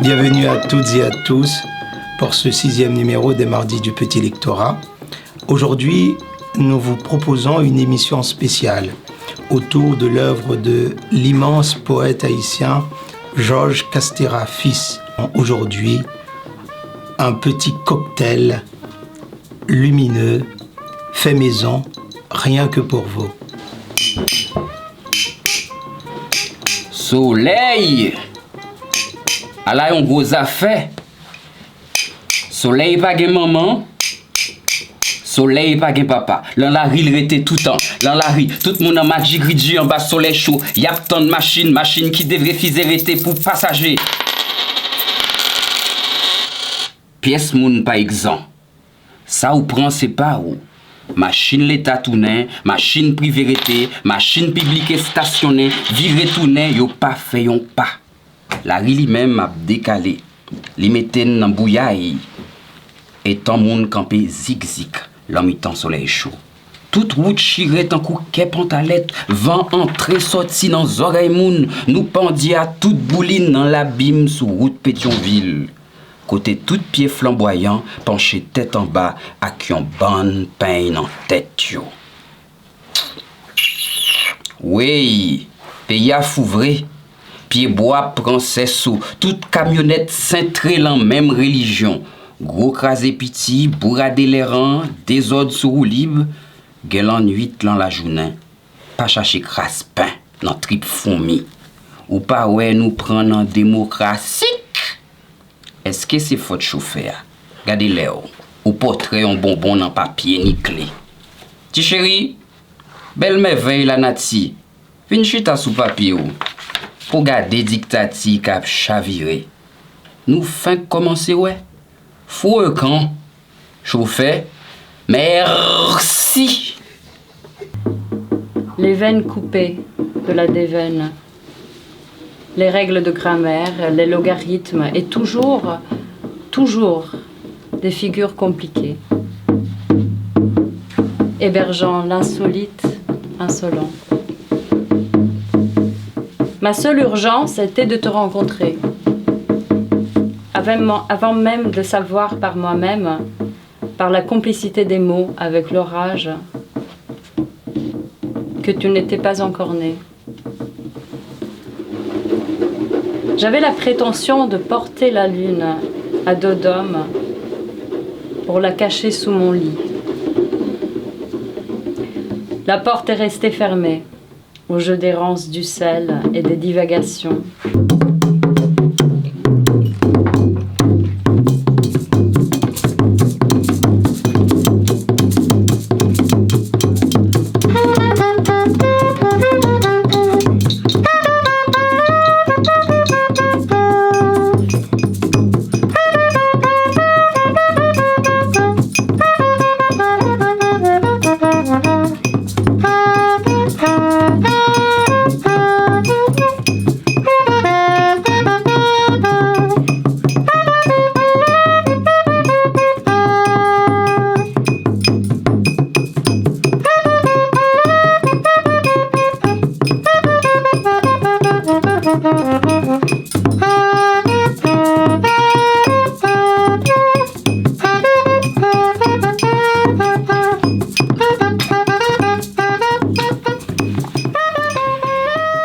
Bienvenue à toutes et à tous pour ce 6e numéro des Mardis du Petit Lectorat. Aujourd'hui, nous vous proposons une émission spéciale autour de l'œuvre de l'immense poète haïtien Georges Castera fils. Aujourd'hui, un petit cocktail lumineux, fait maison, rien que pour vous. Soleil! A la yon gros affaire. Soleil pa gen maman. Soleil pa gen papa. Lan la ri l rete tout temps. Lan la ri, tout moun an magic ridji en bas soleil chaud. Yap ton machine qui devrait fize rete pour passager. Pièce moun pa exempt. Ça ou prend c'est pas ou. Machine l'état tourné, machine privée rete, machine publique stationnée, vire tourné, yo pas fait yon pas. La ri li même a décalé, li meten nan bouyaille, et tant moun campé zig-zig, l'amitan soleil chaud. Toute route chire tan kou ke pantalette, vent entré sorti dans oreille moun, nous pendi à toute bouline dans l'abîme sous route Pétionville. Côté tout pied flamboyant, penché tête en bas, ak yon ban peine en tête yo. Oui, pays a fouvré. Pied bois prend ses sous, toute camionnette cintrée dans même religion. Gros crasé piti, bourradé les rangs, désordre sous roue libre, gueulant nuit dans la journée. Pas chercher crasse pain, dans trip fourmi. Ou pas ouais nous prendre en démocratie. Est-ce que c'est faute chauffeur? Regardez les ou portrait en bonbon dans papier ni clé. Ti chéri, belle merveille la nati. Vin chita sous papier ou. Pour garder dictati cap chaviré. Nous fin commencer ouais. Fou quand chauffeur. Merci. Les veines coupées de la déveine. Les règles de grammaire, les logarithmes et toujours des figures compliquées. Hébergeant l'insolite, insolent. Ma seule urgence était de te rencontrer. Avant même de savoir par moi-même, par la complicité des mots avec l'orage, que tu n'étais pas encore né. J'avais la prétention de porter la lune à dos d'homme pour la cacher sous mon lit. La porte est restée fermée au jeu d'errance du sel et des divagations.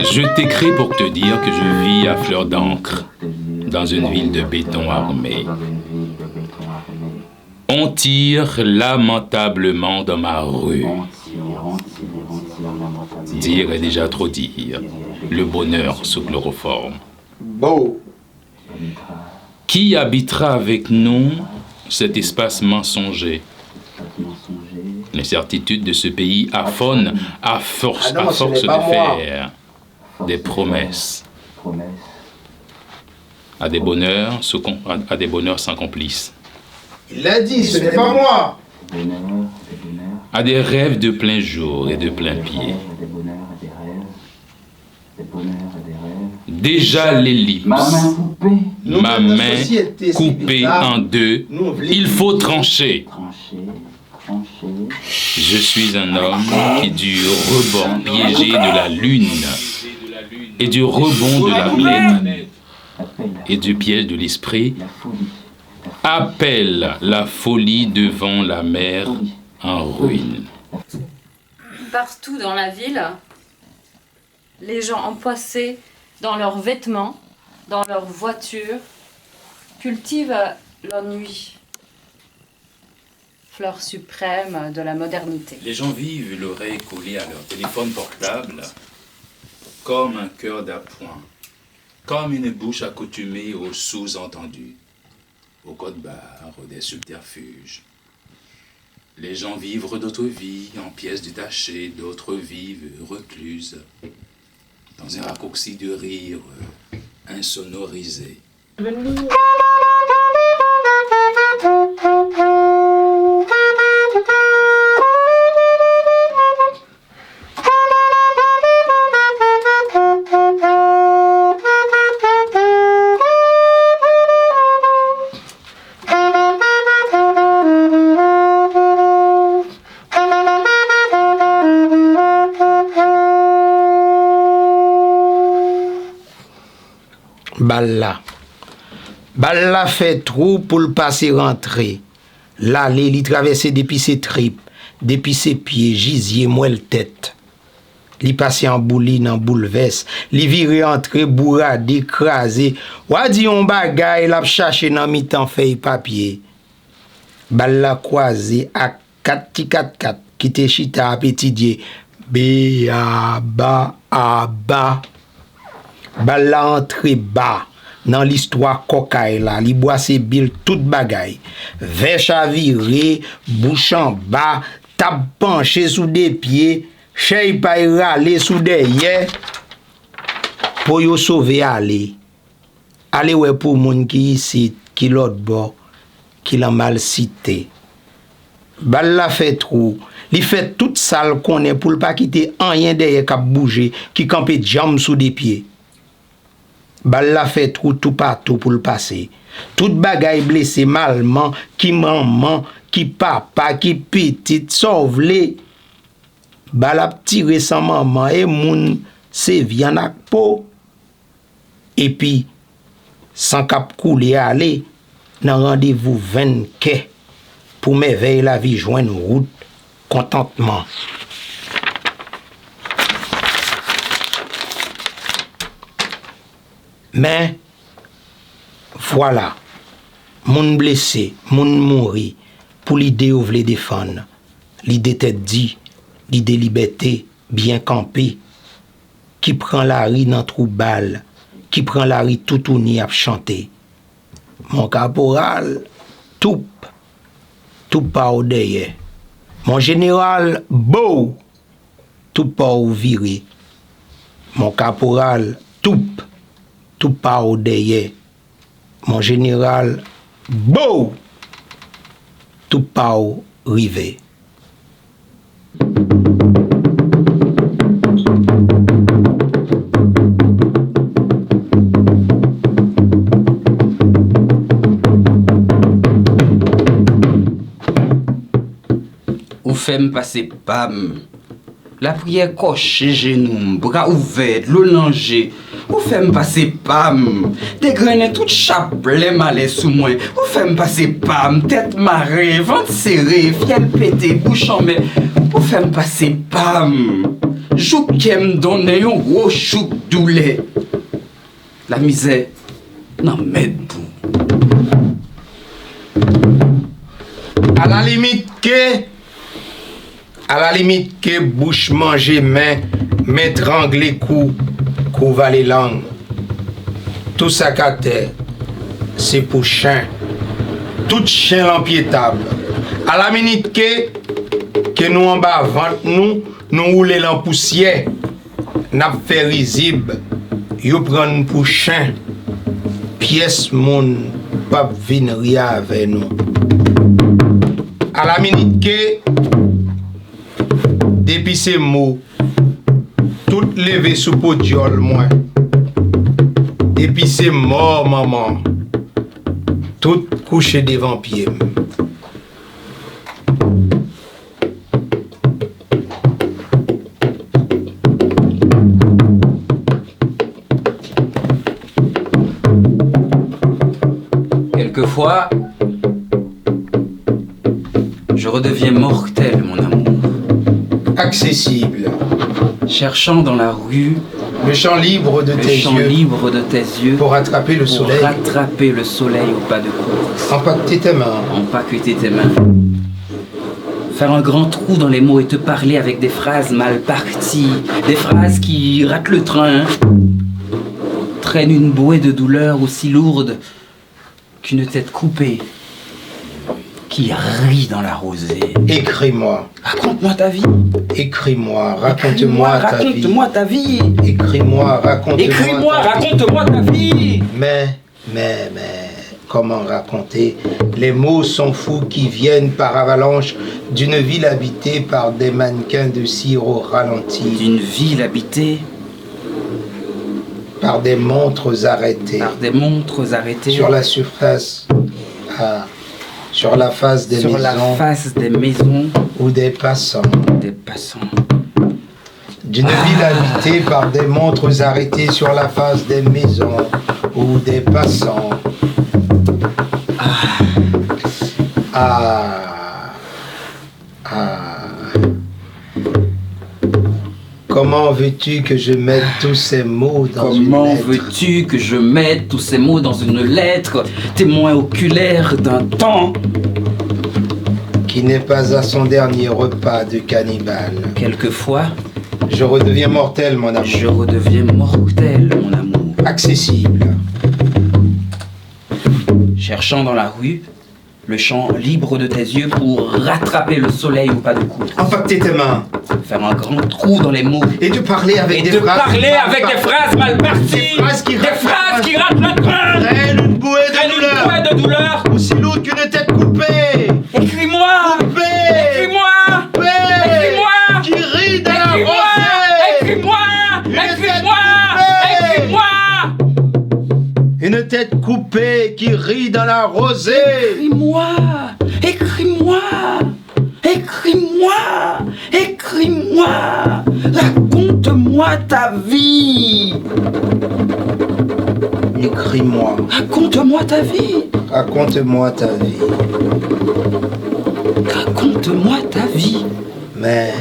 Je t'écris pour te dire que je vis à fleur d'encre dans une ville de béton armé. On tire lamentablement dans ma rue. Dire est déjà trop dire. Le bonheur sous chloroforme. Qui habitera avec nous cet espace mensonger? Les certitudes de ce pays affonnent à force de faire des promesses. à des bonheurs sans complice. Il l'a dit, ce n'est pas moi. À des rêves de plein jour et de plein pied. Déjà l'ellipse, ma main coupée en deux, il faut trancher. Je suis un homme qui du rebord piégé de la lune et du rebond de la plaine et du piège de l'esprit appelle la folie devant la mer en ruine. Partout dans la ville, les gens empoissés dans leurs vêtements, dans leurs voitures, cultivent l'ennui, fleur suprême de la modernité. Les gens vivent l'oreille collée à leur téléphone portable comme un cœur d'appoint, comme une bouche accoutumée aux sous-entendus, aux codes barres, des subterfuges. Les gens vivent d'autres vies en pièces détachées, d'autres vivent recluses, dans un raccourci de rire insonorisé. Balla fait trou pour le passer rentrer. L'aller, li traverser depuis ses tripes, depuis ses pieds, gisier, moelle tête. Li passer en bouline, en bouleverse, li vire entrer, bourrade, écrasé. Wadi on bagay, la chercher dans mi-temps feuille papier. Balla croisé à 4 qui te chita à pétidier. B-A-B-A. Balla entré bas. Dans l'histoire cocaille là, li boit ses billes toute bagaille. Vèche à virer, bouche en bas, table penché sous des pieds, chey pa râler sous derrière. Pour yo sauver aller. Aller ouais pour moun qui ici, qui l'autre bord, qui l'a mal cité. Bal la fait trou, li fait toute sale qu'on est pour le pas quitter rien derrière cap bouger, qui campé jam sous des pieds. Bal la fait trou tout partout pour le passer. Tout bagay blessé malement, qui maman, qui papa, qui petite, sauve-les. Bal a tiré sans maman et moun se vient ak po. Et puis, sans cap couler aller, nan rendez-vous 20 quai pour m'éveiller la vie joindre route contentement. Mais, voilà, moun blessé, moun mouri, pour l'idée ou vle défendre. L'idée tête dit, l'idée liberté, bien campée, qui prend la rue dans trou balle, qui prend la rue tout ou ni à chanter. Mon caporal, tout pas au derrière. Mon général, beau, tout pas au viré. Mon caporal, tout pas au derrière. Mon général, beau, tout pas au rivé. Ou fait passer pam. La prière coche genoux, bras ouverts, le langer. Ou fait passer pam. Dégrainer toute chapelet malais sous moi. Ou fait passer pam. Tête marée, ventre serré, fiel pété, bouche en mer. Ou fait passer pam. Jouk kem donne un gros chouk doulet. La misère, n'en met bout. À la limite que bouche manger main, m'étrangler cou valer langue. Tout ça qu'à terre, c'est pour chien. Tout chien l'empiétable. À la minute que nous en bas ventre nous rouler en poussière, n'a fait risible, yo prendre pour chien. pièce mon pape vin ria avec nous. À la minute que, depuis ces mots, tout levé sous podiol, moi. Depuis ces morts, maman, tout couché devant pied. Quelquefois, je redeviens mortel, mon amour. Accessible. Cherchant dans la rue Le champ libre de le tes champ yeux libre de tes yeux pour attraper le pour soleil. rattraper le soleil au pas de course. Empaqueter tes mains. Empaqueter tes mains. Faire un grand trou dans les mots et te parler avec des phrases mal parties, des phrases qui ratent le train, traînent une bouée de douleur aussi lourde qu'une tête coupée qui rit dans la rosée. Écris-moi. Raconte-moi ta vie. Écris-moi. Raconte-moi ta vie. Raconte-moi ta vie. Écris-moi. Raconte-moi Écris-moi, ta vie. raconte-moi ta vie. Mais, comment raconter? Les mots sont fous qui viennent par avalanche d'une ville habitée par des mannequins de cire au ralenti, D'une ville habitée par des montres arrêtées, par des montres arrêtées sur la surface, sur la face des sur maisons la face des maisons ou des passants. des passants. D'une ville habitée par des montres arrêtées sur la face des maisons ou des passants. Comment veux-tu que je mette tous ces mots dans une Comment lettre veux-tu que je mette tous ces mots dans une lettre, témoin oculaire d'un temps qui n'est pas à son dernier repas de cannibale? quelquefois Je redeviens mortel, mon amour. je redeviens mortel, mon amour. Accessible. Cherchant dans la rue le champ libre de tes yeux pour rattraper le soleil au pas de course. Empaqueter tes mains Faire un grand trou dans les mots. et te parler avec Et des te phrases. parler avec des phrases mal parties. Des phrases qui ratent le train. Traîne une bouée de Traîne une douleur. bouée de douleur. Aussi lourde qu'une tête coupée. Écris-moi. Coupée. Écris-moi. Coupée. Écris-moi. Qui rit dans la Écris-moi. rosée. Écris-moi. Écris-moi. Écris-moi. Une tête coupée qui rit dans la rosée. Écris-moi. Écris-moi. Écris-moi. Écris-moi. Raconte-moi ta vie. Écris-moi. Raconte-moi ta vie. Raconte-moi ta vie. Raconte-moi ta vie. Mais.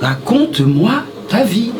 Raconte-moi ta vie.